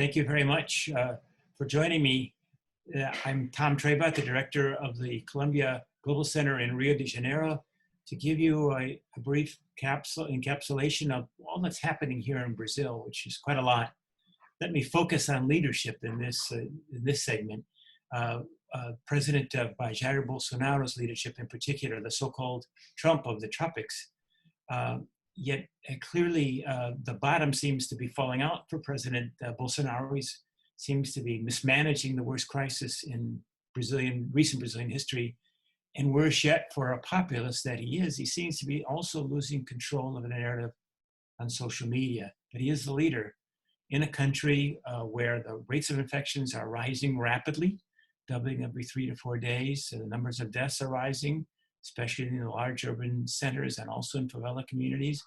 Thank you very much for joining me. I'm Tom Trebat, the director of the Columbia Global Center in Rio de Janeiro, to give you a brief encapsulation of all that's happening here in Brazil, which is quite a lot. Let me focus on leadership in this segment. President Jair Bolsonaro's leadership in particular, the so-called Trump of the tropics. Yet clearly the bottom seems to be falling out for President Bolsonaro. He seems to be mismanaging the worst crisis in recent Brazilian history. And worse yet, for a populist that he seems to be also losing control of the narrative on social media. But he is the leader in a country where the rates of infections are rising rapidly, doubling every 3 to 4 days. The numbers of deaths are rising, especially in the large urban centers and also in favela communities,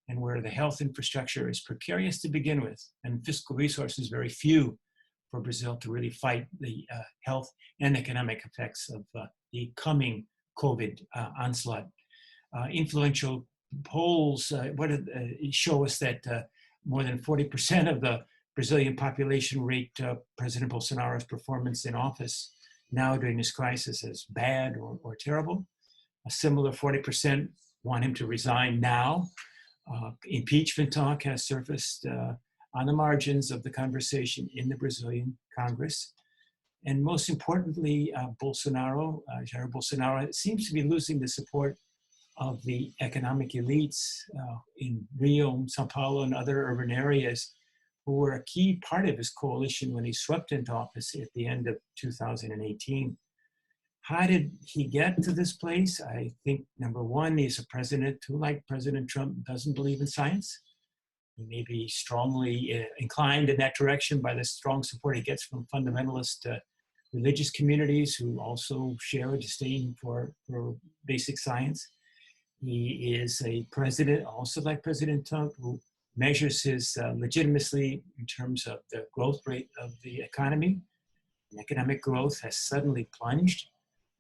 and where the health infrastructure is precarious to begin with, and fiscal resources very few for Brazil to really fight the health and economic effects of the coming COVID onslaught. Influential polls show us that more than 40% of the Brazilian population rate President Bolsonaro's performance in office now during this crisis as bad or terrible. A similar 40% want him to resign now. Impeachment talk has surfaced on the margins of the conversation in the Brazilian Congress. And most importantly, Jair Bolsonaro seems to be losing the support of the economic elites in Rio, Sao Paulo, and other urban areas who were a key part of his coalition when he swept into office at the end of 2018. How did he get to this place? I think, number one, he's a president who, like President Trump, doesn't believe in science. He may be strongly inclined in that direction by the strong support he gets from fundamentalist religious communities who also share a disdain for basic science. He is a president, also like President Trump, who measures his legitimacy in terms of the growth rate of the economy. And economic growth has suddenly plunged.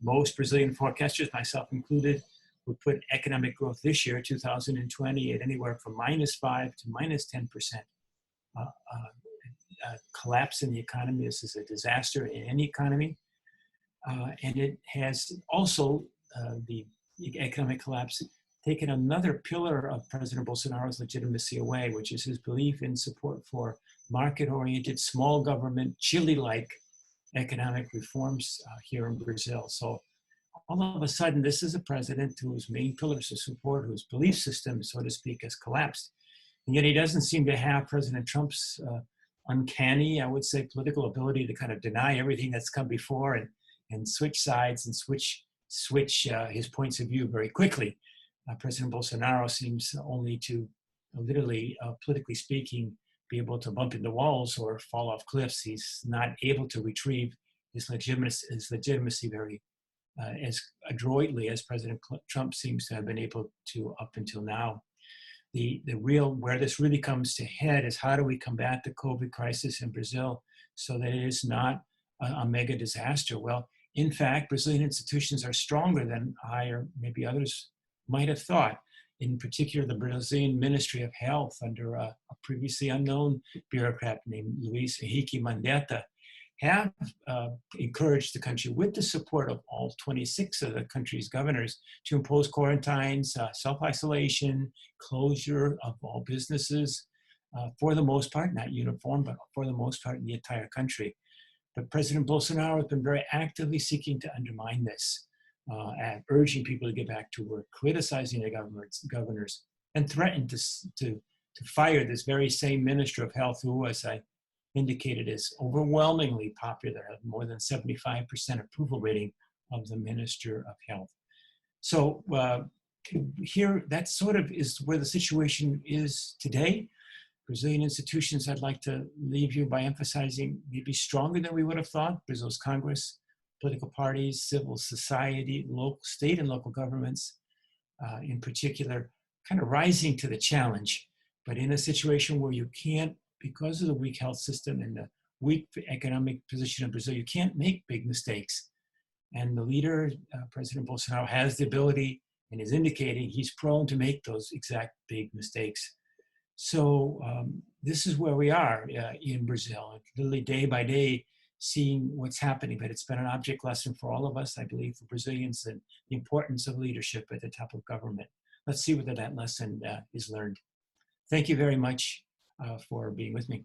Most Brazilian forecasters, myself included, would put economic growth this year, 2020, at anywhere from -5 to -10%. Collapse in the economy. This is a disaster in any economy. And it has also, the economic collapse, taken another pillar of President Bolsonaro's legitimacy away, which is his belief in support for market-oriented, small government, Chile-like economic reforms here in Brazil. So all of a sudden, this is a president whose main pillars of support, whose belief system, so to speak, has collapsed. And yet he doesn't seem to have President Trump's uncanny, I would say, political ability to kind of deny everything that's come before and switch sides and switch his points of view very quickly. President Bolsonaro seems only to literally, politically speaking, be able to bump into walls or fall off cliffs. He's not able to retrieve his legitimacy very as adroitly as President Trump seems to have been able to up until now. Where this really comes to head is how do we combat the COVID crisis in Brazil so that it is not a mega disaster? Well, in fact, Brazilian institutions are stronger than I or maybe others might have thought. In particular, the Brazilian Ministry of Health, under a previously unknown bureaucrat named Luiz Henrique Mandetta, have encouraged the country, with the support of all 26 of the country's governors, to impose quarantines, self-isolation, closure of all businesses, for the most part, not uniform, but for the most part in the entire country. But President Bolsonaro has been very actively seeking to undermine this, urging people to get back to work, criticizing the governors, and threatened to fire this very same Minister of Health, who, as I indicated, is overwhelmingly popular, have more than 75% approval rating of the Minister of Health. So here, that sort of is where the situation is today. Brazilian institutions, I'd like to leave you by emphasizing, maybe stronger than we would have thought. Brazil's Congress, political parties, civil society, state and local governments, in particular, kind of rising to the challenge, but in a situation where you can't, because of the weak health system and the weak economic position of Brazil, you can't make big mistakes. And the leader, President Bolsonaro, has the ability and is indicating he's prone to make those exact big mistakes. So this is where we are in Brazil, literally day by day, seeing what's happening. But it's been an object lesson for all of us, I believe, for Brazilians, and the importance of leadership at the top of government. Let's see whether that lesson is learned. Thank you very much for being with me.